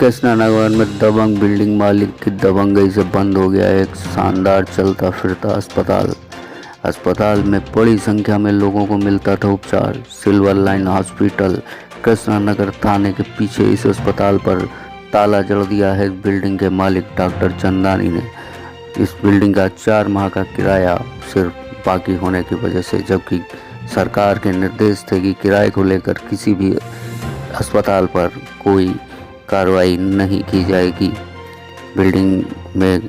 कृष्णानगर में दबंग बिल्डिंग मालिक की दबंगई से बंद हो गया एक शानदार चलता फिरता अस्पताल। अस्पताल में बड़ी संख्या में लोगों को मिलता था उपचार। सिल्वर लाइन हॉस्पिटल कृष्णानगर थाने के पीछे इस अस्पताल पर ताला जड़ दिया है बिल्डिंग के मालिक डॉक्टर चंदानी ने। इस बिल्डिंग का 4 माह का किराया सिर्फ बाकी होने की वजह से, जबकि सरकार के निर्देश थे कि किराए को लेकर किसी भी अस्पताल पर कोई कार्रवाई नहीं की जाएगी। बिल्डिंग में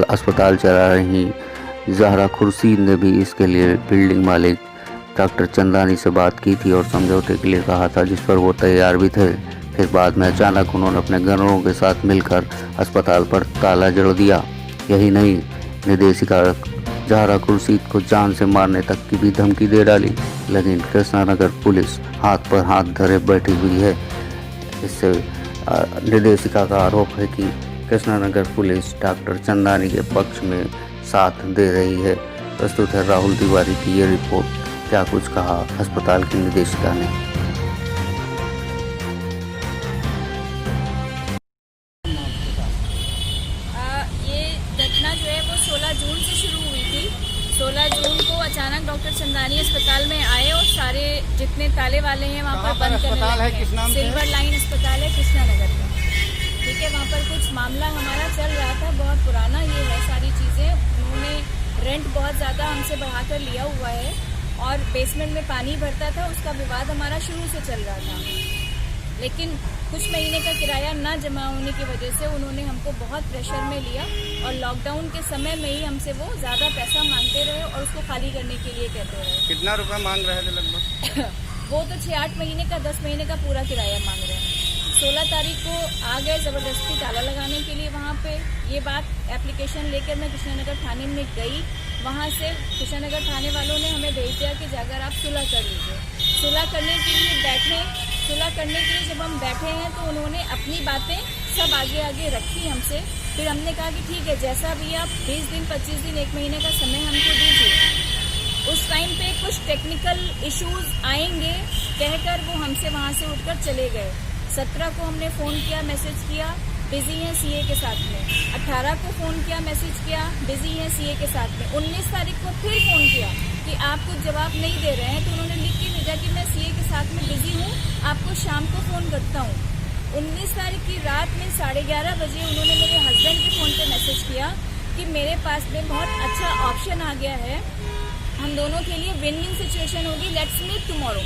अस्पताल चला रही ज़हरा खुर्शीद ने भी इसके लिए बिल्डिंग मालिक डॉक्टर चंदानी से बात की थी और समझौते के लिए कहा था, जिस पर वो तैयार भी थे। फिर बाद में अचानक उन्होंने अपने गनरों के साथ मिलकर अस्पताल पर ताला जड़ दिया। यही नहीं, निर्देशिका ज़हरा खुर्शीद को जान से मारने तक की भी धमकी दे डाली। लेकिन कृष्णानगर पुलिस हाथ पर हाथ धरे बैठी हुई है। इससे निर्देशिका का आरोप है कि कृष्णानगर पुलिस डॉक्टर चंदानी के पक्ष में साथ दे रही है। प्रस्तुत है राहुल तिवारी की ये रिपोर्ट। क्या कुछ कहा अस्पताल की निर्देशिका ने। ये घटना जो है वो 16 जून से शुरू हुई थी। 16 जून को अचानक डॉक्टर चंदानी अस्पताल में आए और सारे जितने ताले वाले हैं वहाँ पर बंद करने लगे। सिल्वर लाइन अस्पताल है कृष्णानगर का, ठीक है। वहाँ पर कुछ मामला हमारा चल रहा था, बहुत पुराना ये है सारी चीज़ें। उन्होंने रेंट बहुत ज़्यादा हमसे बढ़ाकर लिया हुआ है और बेसमेंट में पानी भरता था, उसका विवाद हमारा शुरू से चल रहा था। लेकिन कुछ महीने का किराया न जमा होने की वजह से उन्होंने हमको बहुत प्रेशर में लिया और लॉकडाउन के समय में ही हमसे वो ज़्यादा पैसा मांगते रहे और उसको खाली करने के लिए कहते रहे। कितना रुपए मांग रहे थे लगभग? वो तो 6-8 महीने का 10 महीने का पूरा किराया मांग रहे हैं। 16 तारीख को आ गए ज़बरदस्ती ताला लगाने के लिए वहाँ पे। ये बात एप्लीकेशन लेकर मैं कृष्णानगर थाने में गई। वहाँ से कृष्णानगर थाने वालों ने हमें भेज दिया कि जाकर आप सुलह कर लीजिए। सुलह करने के लिए बैठे। सुलह करने के लिए जब हम बैठे हैं तो उन्होंने अपनी बातें सब आगे आगे रखी हमसे। फिर हमने कहा कि ठीक है, जैसा भी आप 20 दिन 25 दिन 1 महीने का समय हमको दीजिए। उस टाइम पे कुछ टेक्निकल इश्यूज आएंगे कहकर वो हमसे वहाँ से उठकर चले गए। 17 को हमने फ़ोन किया, मैसेज किया, बिजी हैं सीए के साथ में। 18 को फ़ोन किया, मैसेज किया, बिजी हैं सीए के साथ में। 19 तारीख को फिर फ़ोन किया कि आप कुछ जवाब नहीं दे रहे हैं, तो उन्होंने लिख के भेजा कि मैं सीए के साथ में बिजी हूँ, आपको शाम को फ़ोन करता हूँ। 19 तारीख की रात में 11:30 बजे उन्होंने मेरे हस्बैंड के फ़ोन पे मैसेज किया कि मेरे पास में बहुत अच्छा ऑप्शन आ गया है, हम दोनों के लिए विन विन सिचुएशन होगी, let's meet tomorrow.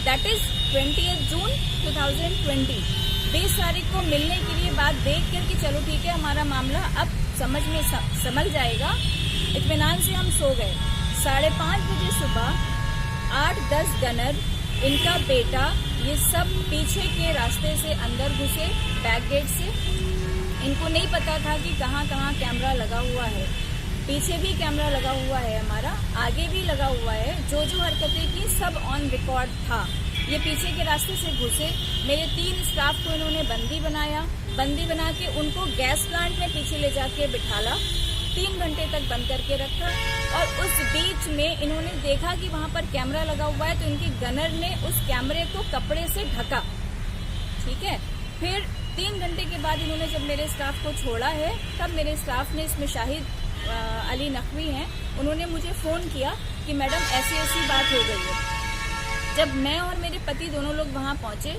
That is 28 June 2020। 20 तारीख को मिलने के लिए बात देख कर कि चलो ठीक है, हमारा मामला अब समझ में संभल जाएगा। इत्मीनान से हम सो गए। 5:30 बजे सुबह 8-10 गनर, इनका बेटा, ये सब पीछे के रास्ते से अंदर घुसे, बैक गेट से। इनको नहीं पता था कि कहाँ कहाँ कैमरा लगा हुआ है। पीछे भी कैमरा लगा हुआ है हमारा, आगे भी लगा हुआ है। जो जो हरकतें की सब ऑन रिकॉर्ड था। ये पीछे के रास्ते से घुसे। मेरे 3 स्टाफ को इन्होंने बंदी बनाया। बंदी बना के उनको गैस प्लांट में पीछे ले जाके बिठाला। 3 घंटे तक बंद करके रखा और उस बीच में इन्होंने देखा कि वहाँ पर कैमरा लगा हुआ है, तो इनके गनर ने उस कैमरे को कपड़े से ढका, ठीक है। फिर 3 घंटे के बाद इन्होंने जब मेरे स्टाफ को छोड़ा है, तब मेरे स्टाफ ने, इसमें शाहिद अली नकवी हैं, उन्होंने मुझे फ़ोन किया कि मैडम ऐसी ऐसी बात हो गई है। जब मैं और मेरे पति दोनों लोग वहाँ पहुँचे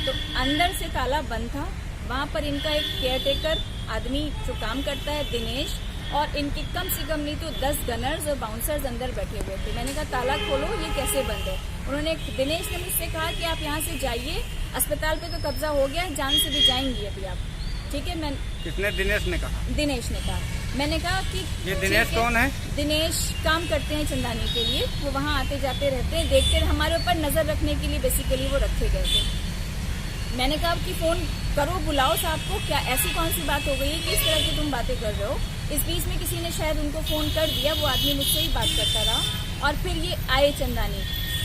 तो अंदर से ताला बंद था। वहाँ पर इनका एक केयरटेकर आदमी जो काम करता है, दिनेश, और इनके कम से कम नहीं तो 10 गनर्स और बाउंसर्स अंदर बैठे हुए थे। मैंने कहा ताला खोलो, ये कैसे बंद है। उन्होंने, दिनेश ने मुझसे कहा कि आप यहाँ से जाइए, अस्पताल पे तो कब्जा हो गया है, जान से भी जाएंगी अभी आप, ठीक है। मैं, किसने? दिनेश ने कहा। दिनेश ने कहा। मैंने कहा कि ये दिनेश कौन है? दिनेश काम करते हैं चंदानी के लिए, वो वहाँ आते जाते रहते हैं, देखते हमारे ऊपर नज़र रखने के लिए बेसिकली वो रखे गए थे। मैंने कहा कि फ़ोन करो, बुलाओ साहब को, क्या ऐसी कौन सी बात हो गई है कि इस तरह की तुम बातें कर रहे हो। इस बीच में किसी ने शायद उनको फ़ोन कर दिया, वो आदमी मुझसे ही बात करता रहा। और फिर ये आए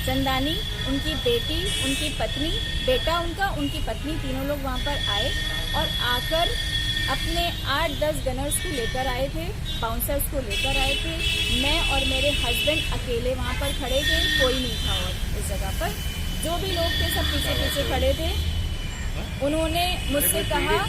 चंदानी, उनकी बेटी, उनकी पत्नी, बेटा उनका, उनकी पत्नी, तीनों लोग वहाँ पर आए और आकर अपने 8-10 गनर्स को लेकर आए थे, बाउंसर्स को लेकर आए थे। मैं और मेरे हस्बैंड अकेले वहाँ पर खड़े थे, कोई नहीं था और इस जगह पर। जो भी लोग थे सब पीछे पीछे खड़े थे। उन्होंने मुझसे कहा